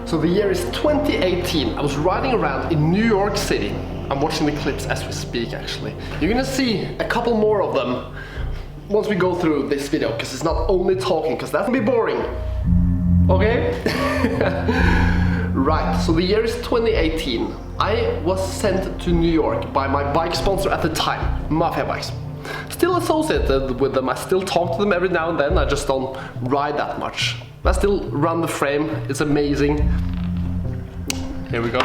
So the year is 2018. I was riding around in New York City. I'm watching the clips as we speak actually. You're gonna see a couple more of them once we go through this video, because it's not only talking, because that would be boring. Okay? Right, so the year is 2018. I was sent to New York by my bike sponsor at the time, Mafia Bikes. Still associated with them, I still talk to them every now and then, I just don't ride that much. I still run the frame, it's amazing. Here we go.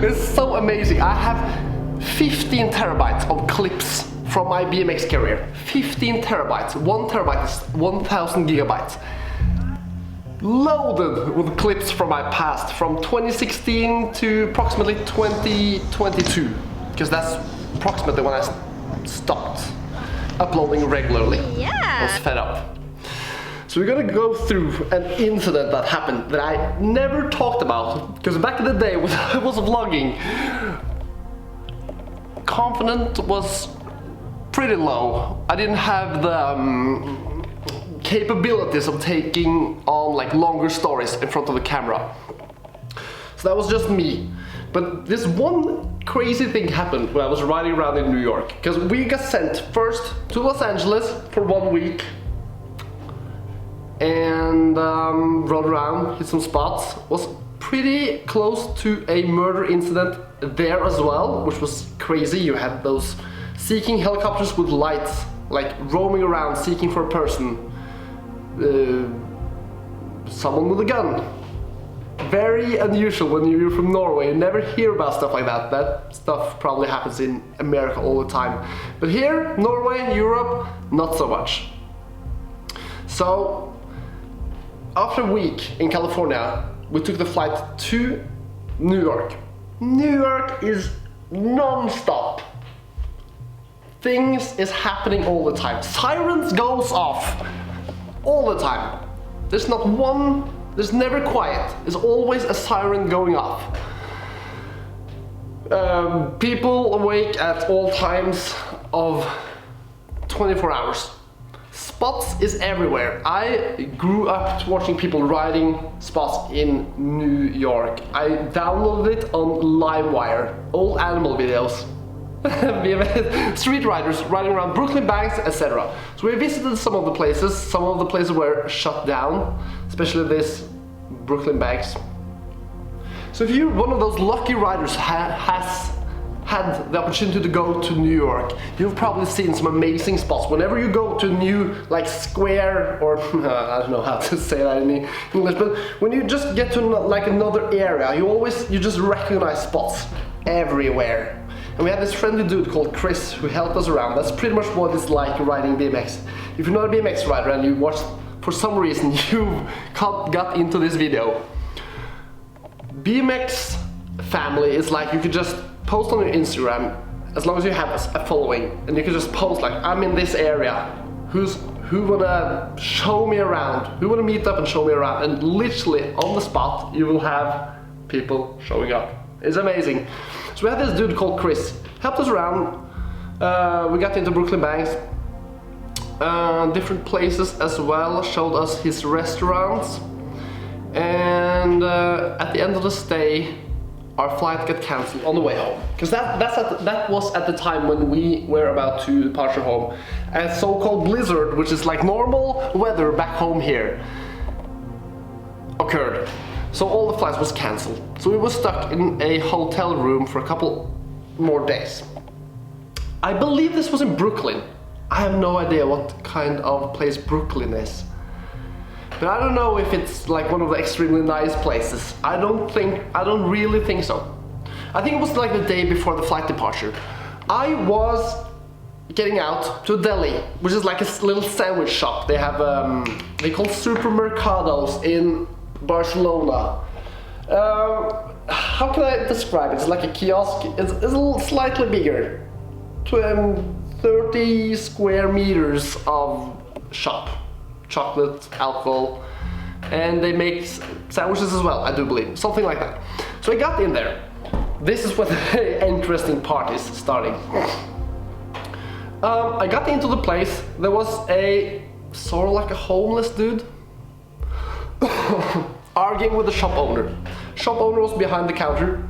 It's so amazing. I have 15 terabytes of clips from my BMX career. 15 terabytes. 1 terabyte is 1000 gigabytes. Loaded with clips from my past, from 2016 to approximately 2022. Because that's approximately when I stopped uploading regularly. Yeah. I was fed up. So we're gonna go through an incident that happened that I never talked about, because back in the day when I was vlogging, confidence was pretty low. I didn't have the capabilities of taking on like longer stories in front of the camera. So that was just me. But this one crazy thing happened when I was riding around in New York, because we got sent first to Los Angeles for 1 week and rode around, hit some spots. Was pretty close to a murder incident there as well, which was crazy. You had those seeking helicopters with lights, like roaming around seeking for a person, someone with a gun. Very unusual when you're from Norway. You never hear about stuff like that. That stuff probably happens in America all the time. But here, Norway, Europe, not so much. So, after a week in California, we took the flight to New York. New York is non-stop. Things is happening all the time. Sirens goes off all the time. There's not one, there's never quiet. There's always a siren going off. People awake at all times of 24 hours. Spots is everywhere. I grew up watching people riding spots in New York. I downloaded it on LimeWire, old animal videos. Street riders riding around Brooklyn banks, etc. So we visited some of the places were shut down, especially this Brooklyn banks. So if you're one of those lucky riders has had the opportunity to go to New York, you've probably seen some amazing spots. Whenever you go to a new like square, or I don't know how to say that in English, but when you just get to like another area, you just recognize spots everywhere. And we had this friendly dude called Chris who helped us around. That's pretty much what it's like riding BMX. If you're not a BMX rider and you watched, for some reason you got into this video, BMX family is like you could just post on your Instagram, as long as you have a following, and you can just post like, I'm in this area, who wanna show me around, who wanna meet up and show me around, and literally on the spot you will have people showing up. It's amazing. So we had this dude called Chris, helped us around. We got into Brooklyn banks, different places as well, showed us his restaurants, and at the end of the stay our flight got cancelled on the way home, because that was at the time when we were about to departure home. A so-called blizzard, which is like normal weather back home here, occurred. So all the flights was cancelled. So we were stuck in a hotel room for a couple more days. I believe this was in Brooklyn. I have no idea what kind of place Brooklyn is. But I don't know if it's like one of the extremely nice places. I don't really think so. I think it was like the day before the flight departure. I was getting out to a deli, which is like a little sandwich shop. They have, they call supermercados in Barcelona. How can I describe it? It's like a kiosk. It's a little slightly bigger. 30 square meters of shop. Chocolate, alcohol, and they make sandwiches as well, I do believe. Something like that. So I got in there. this is when the interesting part is starting. I got into the place. There was a sort of like a homeless dude arguing with the shop owner. Shop owner was behind the counter.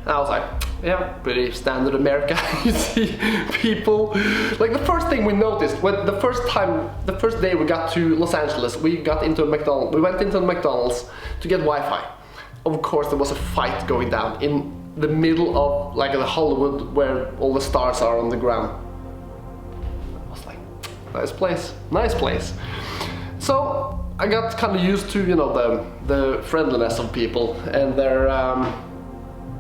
And I was like, yeah, pretty standard America. You see people, like the first thing we noticed when the first day we got to Los Angeles, we went into a McDonald's to get Wi-Fi. Of course there was a fight going down in the middle of like the Hollywood where all the stars are on the ground. I was like, nice place. So I got kind of used to, you know, the friendliness of people and their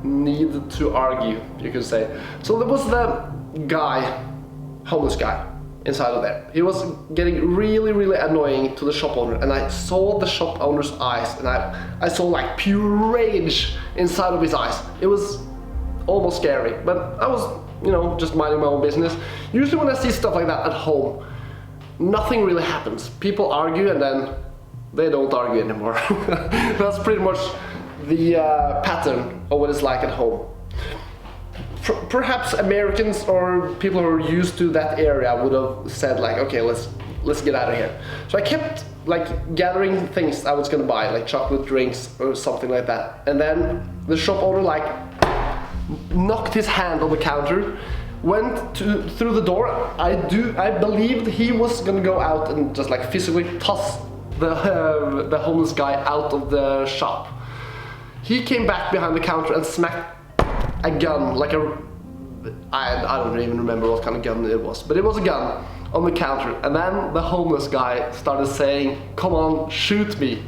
need to argue, you could say. So there was the guy, homeless guy, inside of there. He was getting really annoying to the shop owner, and I saw the shop owner's eyes, and I saw like pure rage inside of his eyes. It was almost scary, but I was, you know, just minding my own business. Usually when I see stuff like that at home, nothing really happens. People argue and then they don't argue anymore. That's pretty much the pattern of what it's like at home. Perhaps Americans or people who are used to that area would have said like, okay, let's get out of here. So I kept like gathering things I was gonna buy, like chocolate drinks or something like that. And then the shop owner like knocked his hand on the counter, went through the door. I believed he was gonna go out and just like physically toss the homeless guy out of the shop. He came back behind the counter and smacked a gun, like I don't even remember what kind of gun it was, but it was a gun on the counter. And then the homeless guy started saying, "Come on, shoot me."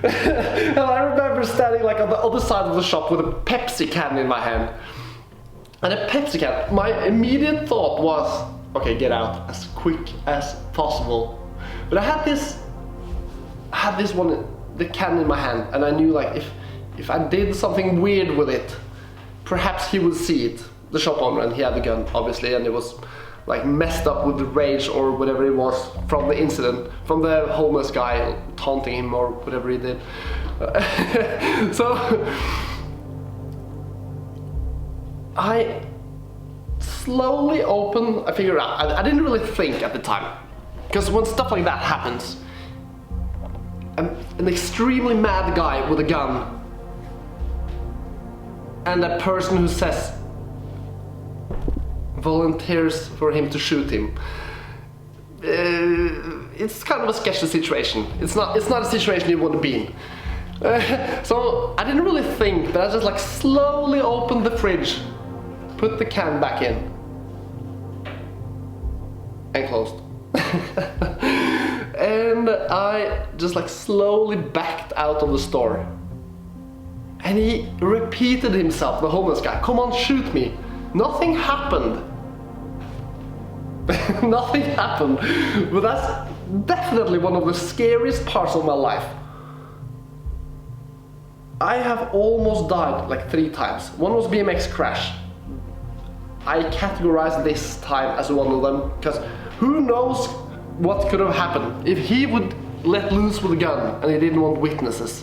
And I remember standing like on the other side of the shop with a Pepsi can in my hand. And a Pepsi can, my immediate thought was, okay, get out as quick as possible. But I had this one, the can in my hand, and I knew like if I did something weird with it, perhaps he would see it, the shop owner, and he had the gun, obviously, and it was like messed up with the rage or whatever it was from the incident, from the homeless guy taunting him or whatever he did. So I slowly I figured out, I didn't really think at the time, because when stuff like that happens, an extremely mad guy with a gun and a person who says volunteers for him to shoot him, it's kind of a sketchy situation. It's not a situation you want to be in. So I didn't really think, but I just like slowly opened the fridge, put the can back in, and closed. And I just like slowly backed out of the store. And he repeated himself, the homeless guy, "Come on, shoot me." Nothing happened. Nothing happened. But that's definitely one of the scariest parts of my life. I have almost died like 3 times. One was BMX crash. I categorize this time as one of them, because who knows what could have happened if he would let loose with a gun and he didn't want witnesses.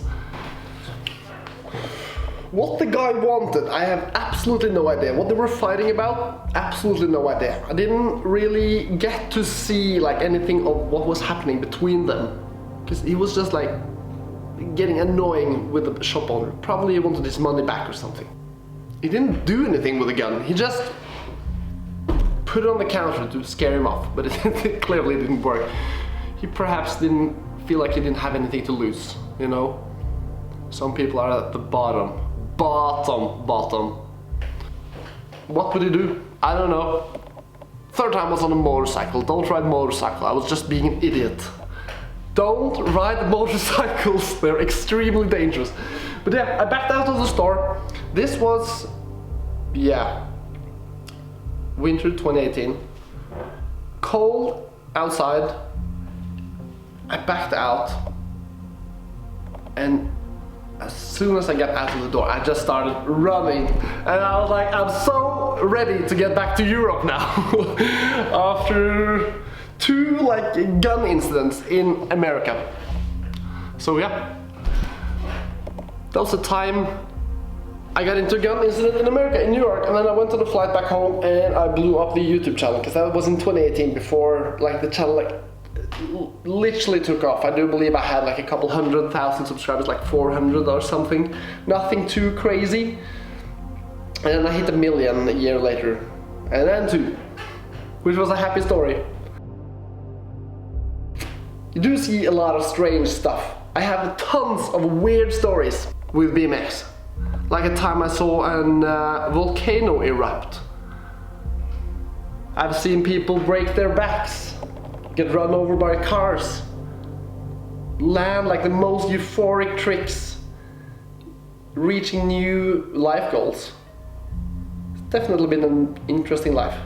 What the guy wanted, I have absolutely no idea. What they were fighting about, absolutely no idea. I didn't really get to see like anything of what was happening between them, because he was just like getting annoying with the shop owner. Probably he wanted his money back or something. He didn't do anything with a gun. He just put it on the counter to scare him off, but it clearly didn't work. He perhaps didn't feel like he didn't have anything to lose, you know? Some people are at the bottom. What would he do? I don't know. 3rd time was on a motorcycle. Don't ride motorcycle. I was just being an idiot. Don't ride motorcycles. They're extremely dangerous. But yeah, I backed out of the store. This was, yeah, winter 2018. Cold outside. I backed out, and as soon as I got out of the door, I just started running, and I was like, I'm so ready to get back to Europe now. After 2 like gun incidents in America. So yeah, that was the time I got into a gun incident in America, in New York, and then I went on a flight back home and I blew up the YouTube channel, because that was in 2018, before like the channel like literally took off. I do believe I had like a couple 100,000 subscribers, like 400 or something. Nothing too crazy. And then I hit 1 million a year later. And then 2, which was a happy story. You do see a lot of strange stuff. I have tons of weird stories with BMX. Like a time I saw an volcano erupt. I've seen people break their backs, get run over by cars, land like the most euphoric tricks, reaching new life goals. It's definitely been an interesting life.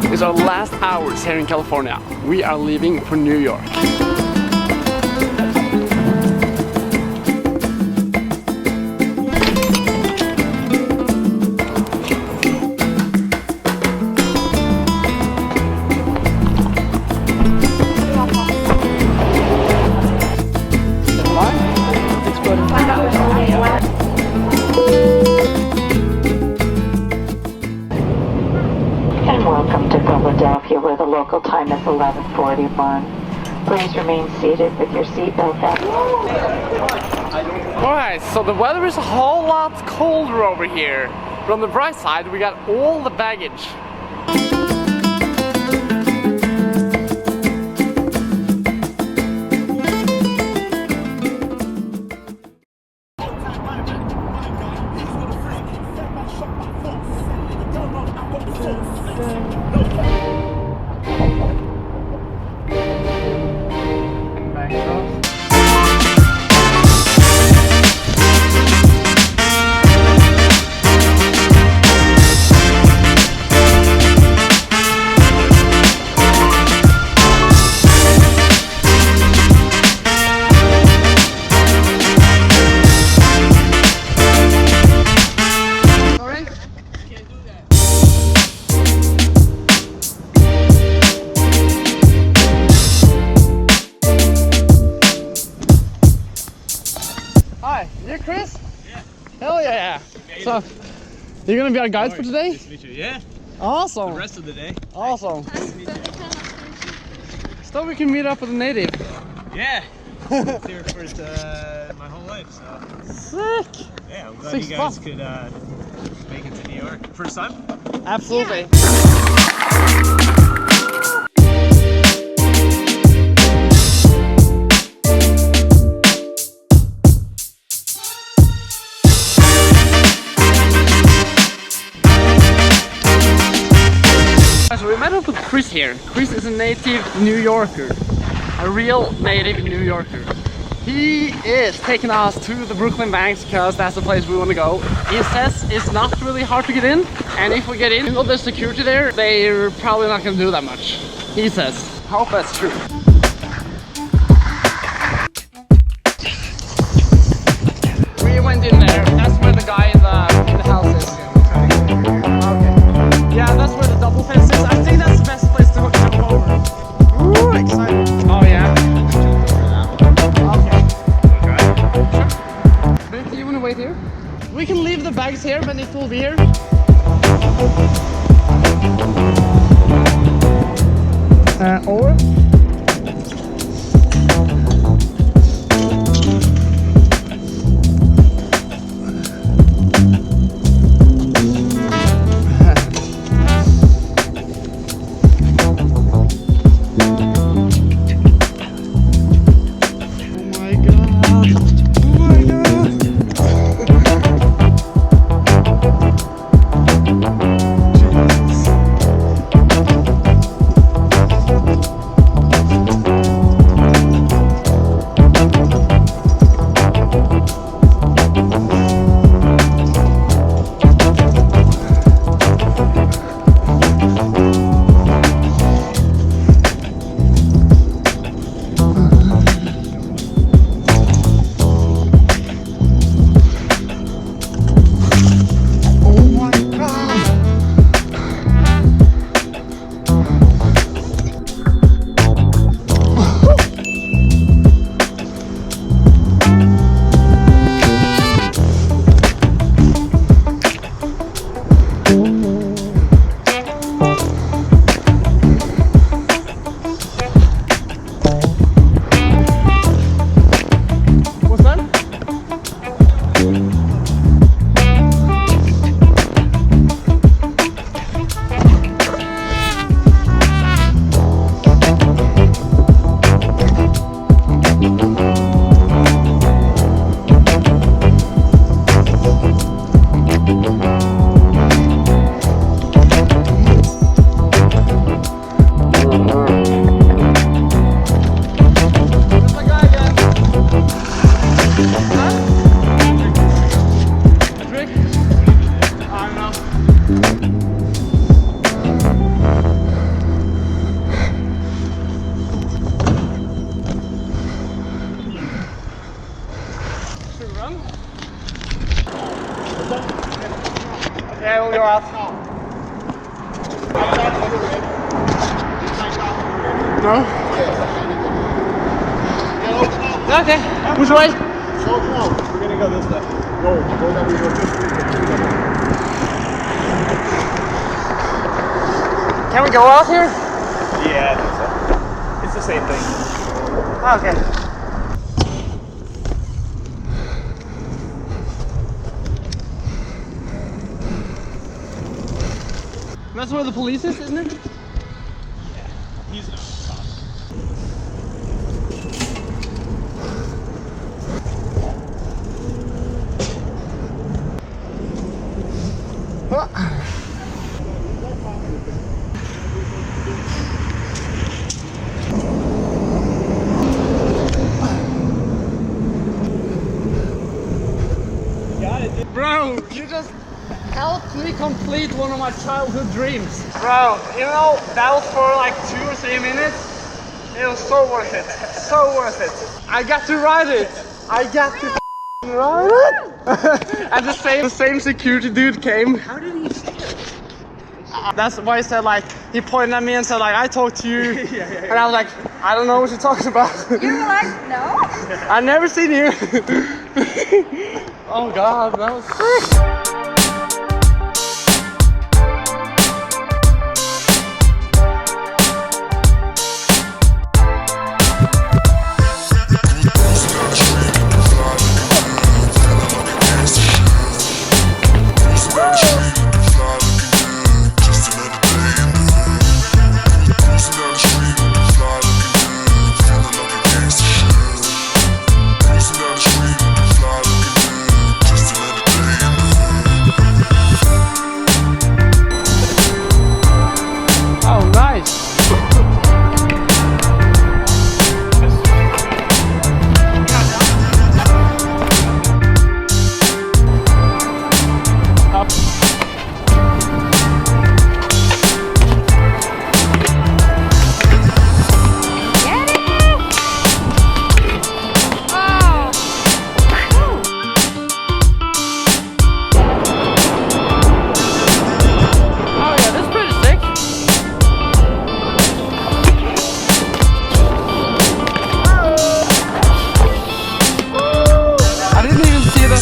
It's our last hours here in California. We are leaving for New York. Welcome to Philadelphia, where the local time is 11:41. Please remain seated with your seatbelt fastened. Alright, so the weather is a whole lot colder over here. But on the bright side, we got all the baggage. Hi, you're Chris? Yeah. Hell yeah. So, you're gonna be our guide for today? Nice to meet you. Yeah. Awesome. The rest of the day. Awesome. Nice to meet you. So we can meet up with a native. Yeah. It's here for my whole life, so. Sick. Yeah, I'm glad Sick you guys spot. could make it to New York. First time? Absolutely. So we met up with Chris here. Chris is a native New Yorker. A real native New Yorker. He is taking us to the Brooklyn Banks because that's the place we want to go. He says it's not really hard to get in, and if we get in, though there's security there, they're probably not going to do that much. He says. I hope that's true. We went in there. That's where the guy in the house is. Okay. Yeah, that's where the double fence is. I think that's the best place to jump over. Ooh, excited. Oh yeah. Okay. Sure. Do you want to wait here? We can leave the bags here, but it will be here. Or out. No? Okay, which way? We're gonna go this way. Go that way. Can we go out here? Yeah, I think so. It's the same thing. Okay. That's where the police is, isn't it? Yeah, he's not. Bro, you just helped me complete one of my childhood dreams. Bro, you know, that was for like 2 or 3 minutes. It was so worth it. So worth it. I got to ride it. I got to ride it. And the same security dude came. How did he see it? That's why he said, like, he pointed at me and said, like, I talked to you. And I was like, I don't know what you're talking about. You were like, no? I never seen you. Oh God, that was sick.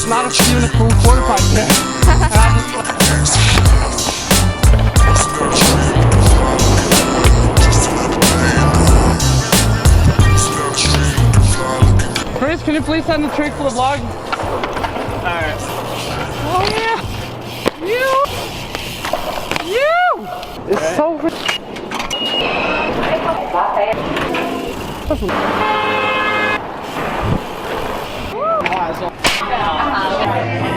Not even a cool quarter pipe there. Chris, can you please send the trick for the vlog? Alright. Oh yeah! You! It's so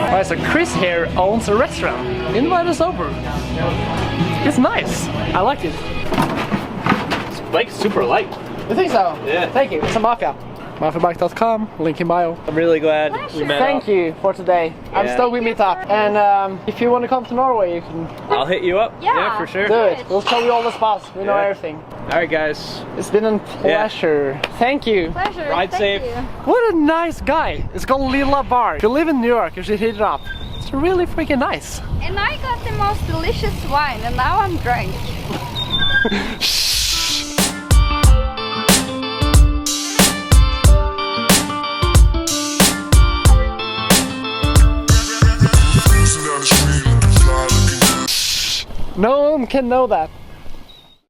Alright, so Chris here owns a restaurant. Invite us over. It's nice. I like it. It's like super light. You think so? Yeah. Thank you. It's a Mafia. Mafiabike.com, link in bio. I'm really glad we met Thank up. you for today. I'm Yeah. stoked we meet up. And if you want to come to Norway, you can I'll hit you up. Yeah. For sure. do it. We'll show you all the spots. We know Yeah. everything. Alright guys. It's been a pleasure. Thank you. Pleasure. Ride Thank safe. you. What a nice guy. It's called Lilla Bar. If you live in New York, you should hit it up. It's really freaking nice. And I got the most delicious wine, and now I'm drunk. No one can know that.